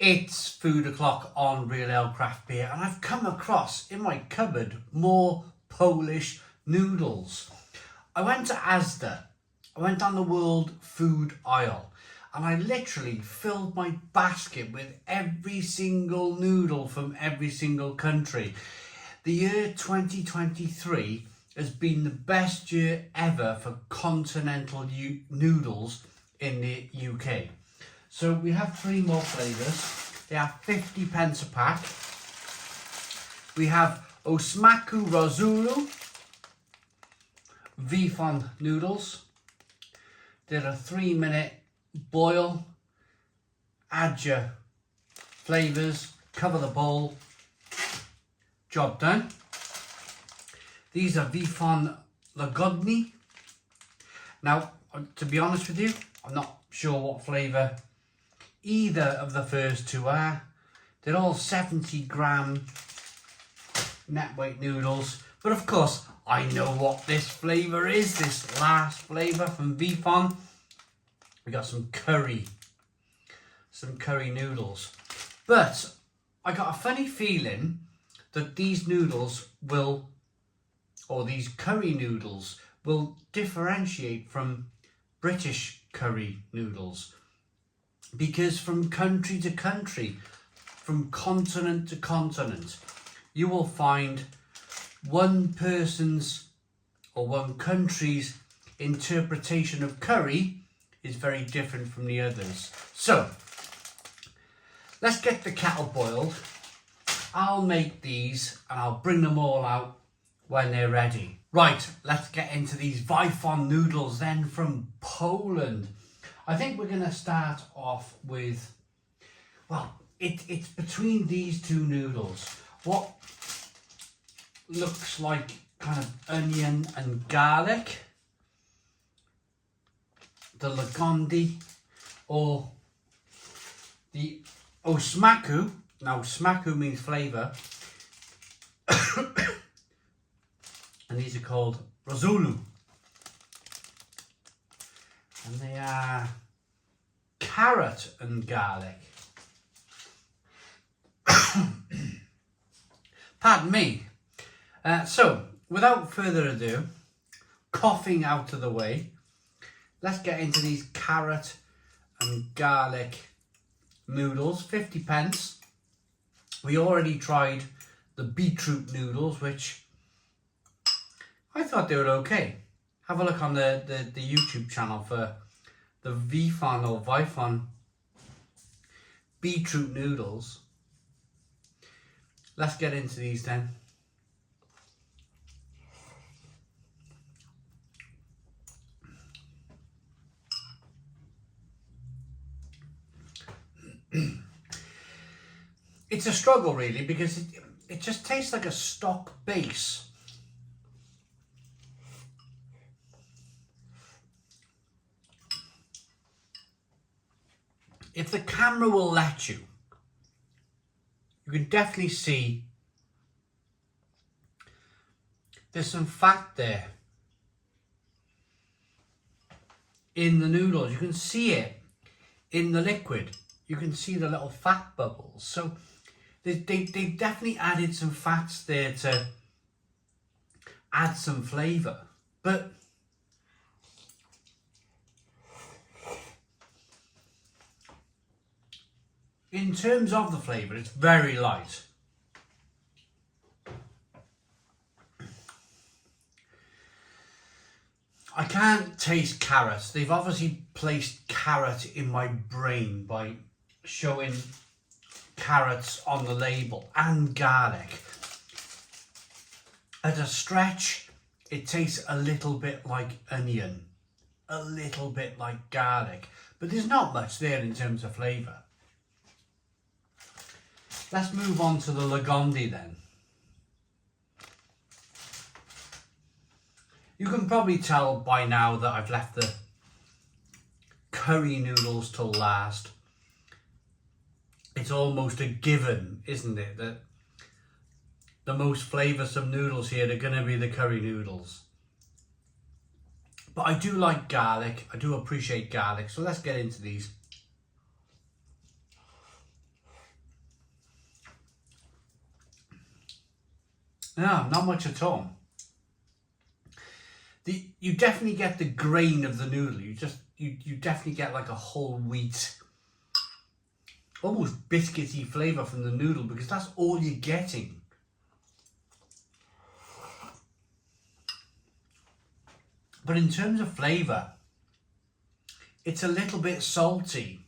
It's food o'clock on Real Ale Craft Beer, and I've come across in my cupboard more Polish noodles. I went to Asda, I went down the world food aisle, and I literally filled my basket with every single noodle from every single country. The year 2023 has been the best year ever for continental noodles in the UK. So we have 3 more flavours. They are 50p a pack. We have Smaku ROSOŁU, Vifon noodles. They're a 3-minute boil. Add your flavours, cover the bowl. Job done. These are Vifon Łagodny. Now, to be honest with you, I'm not sure what flavour either of the first 2 are. They're all 70-gram net weight noodles, but of course I know what this flavour is. This last flavour from Vifon, we got some curry noodles, but I got a funny feeling that these noodles will, or these curry noodles will differentiate from British curry noodles, because from country to country, from continent to continent, you will find one person's or one country's interpretation of curry is very different from the others. So let's get the kettle boiled. I'll make these and I'll bring them all out when they're ready. Right, let's get into these Vifon noodles then from Poland. I think we're going to start off with, well, it's between these 2 noodles. What looks like kind of onion and garlic, the Łagodny, or the Smaku. Now, Smaku means flavour. And these are called ROSOŁU. And they are carrot and garlic. Pardon me. So, without further ado, coughing out of the way, let's get into these carrot and garlic noodles, 50p. We already tried the beetroot noodles, which I thought they were okay. Have a look on the YouTube channel for the Vifon beetroot noodles. Let's get into these then. It's a struggle really, because it just tastes like a stock base. If the camera will let you, you can definitely see there's some fat there in the noodles. You can see it in the liquid. You can see the little fat bubbles. So they definitely added some fats there to add some flavour. But in terms of the flavour, it's very light. I can't taste carrots. They've obviously placed carrot in my brain by showing carrots on the label and garlic. At a stretch, it tastes a little bit like onion, a little bit like garlic, but there's not much there in terms of flavour. Let's move on to the Łagodny then. You can probably tell by now that I've left the curry noodles till last. It's almost a given, isn't it, that the most flavoursome noodles here are going to be the curry noodles. But I do like garlic. I do appreciate garlic. So let's get into these. No, not much at all. You definitely get the grain of the noodle. You definitely get like a whole wheat, almost biscuity flavour from the noodle, because that's all you're getting. But in terms of flavour, it's a little bit salty.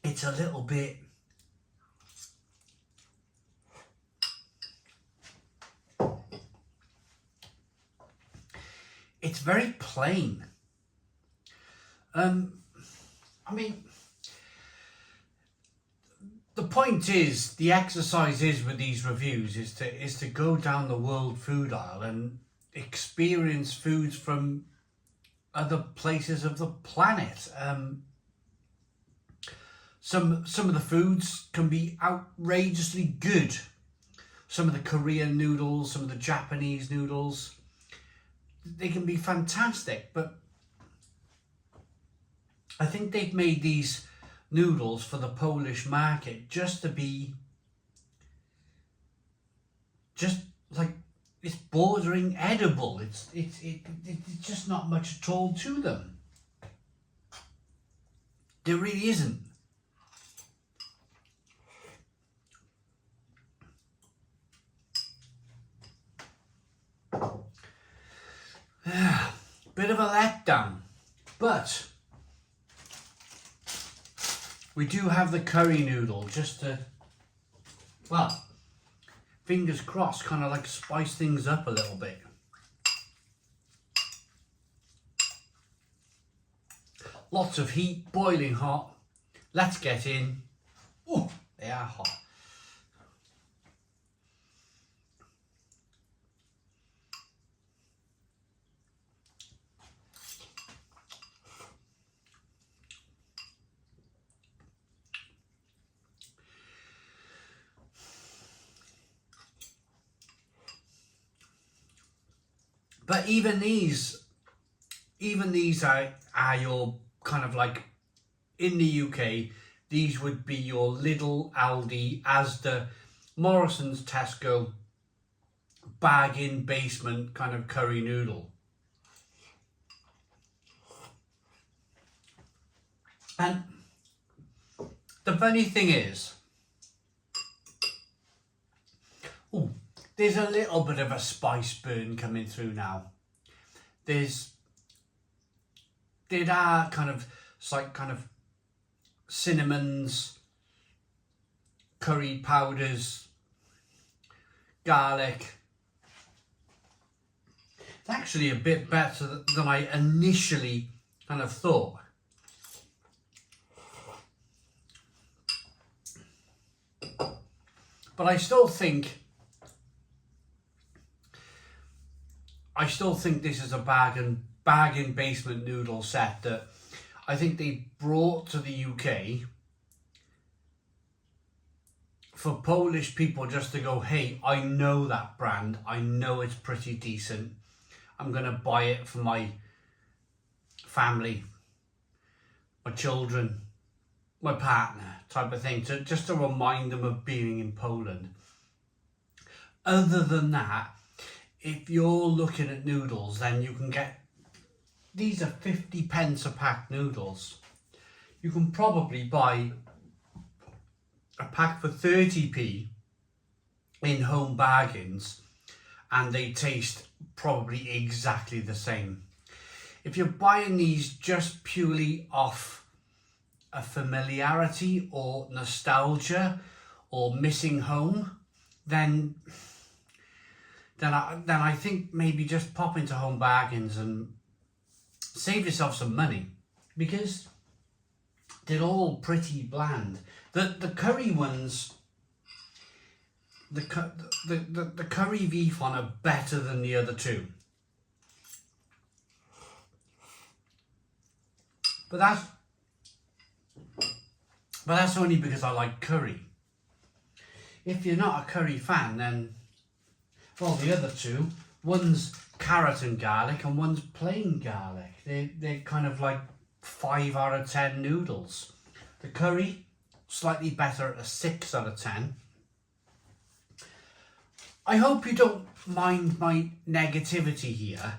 It's a little bit... It's very plain. I mean, the point is, the exercise is with these reviews is to go down the world food aisle and experience foods from other places of the planet. Some of the foods can be outrageously good. Some of the Korean noodles, some of the Japanese noodles, they can be fantastic, but I think they've made these noodles for the Polish market just to be just like, it's bordering edible. It's just not much at all to them. There really isn't. Bit of a letdown, but we do have the curry noodle just to, well, fingers crossed, kind of like spice things up a little bit. Lots of heat, boiling hot. Let's get in. Oh, they are hot. But even these are your kind of like, in the UK, these would be your Lidl, Aldi, Asda, Morrison's, Tesco, bag-in basement kind of curry noodle. And the funny thing is, there's a little bit of a spice burn coming through now. There are kind of, it's like kind of cinnamons, curry powders, garlic. It's actually a bit better than I initially kind of thought. But I still think this is a bargain basement noodle set that I think they brought to the UK for Polish people just to go, hey, I know that brand, I know it's pretty decent, I'm going to buy it for my family, my children, my partner, type of thing, just to remind them of being in Poland. Other than that, if you're looking at noodles, then you can get, these are 50 pence a pack noodles. You can probably buy a pack for 30p in home bargains, and they taste probably exactly the same. If you're buying these just purely off a familiarity or nostalgia or missing home, then I think maybe just pop into home bargains and save yourself some money, because they're all pretty bland. The curry ones, the curry Vifon are better than the other two. But that's only because I like curry. If you're not a curry fan, then, well, the other two, one's carrot and garlic and one's plain garlic. They're kind of like 5 out of 10 noodles. The curry, slightly better at a 6 out of 10. I hope you don't mind my negativity here.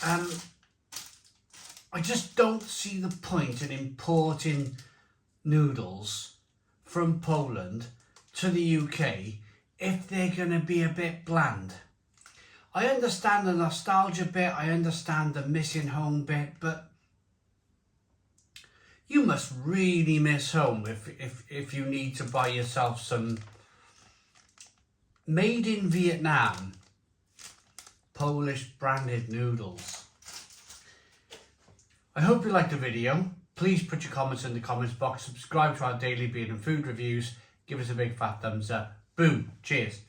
I just don't see the point in importing noodles from Poland to the UK if they're going to be a bit bland. I understand the nostalgia bit, I understand the missing home bit, but you must really miss home if you need to buy yourself some made in Vietnam Polish branded noodles. I hope you liked the video. Please put your comments in the comments box, subscribe to our daily beer and food reviews, give us a big fat thumbs up. Boom, cheers.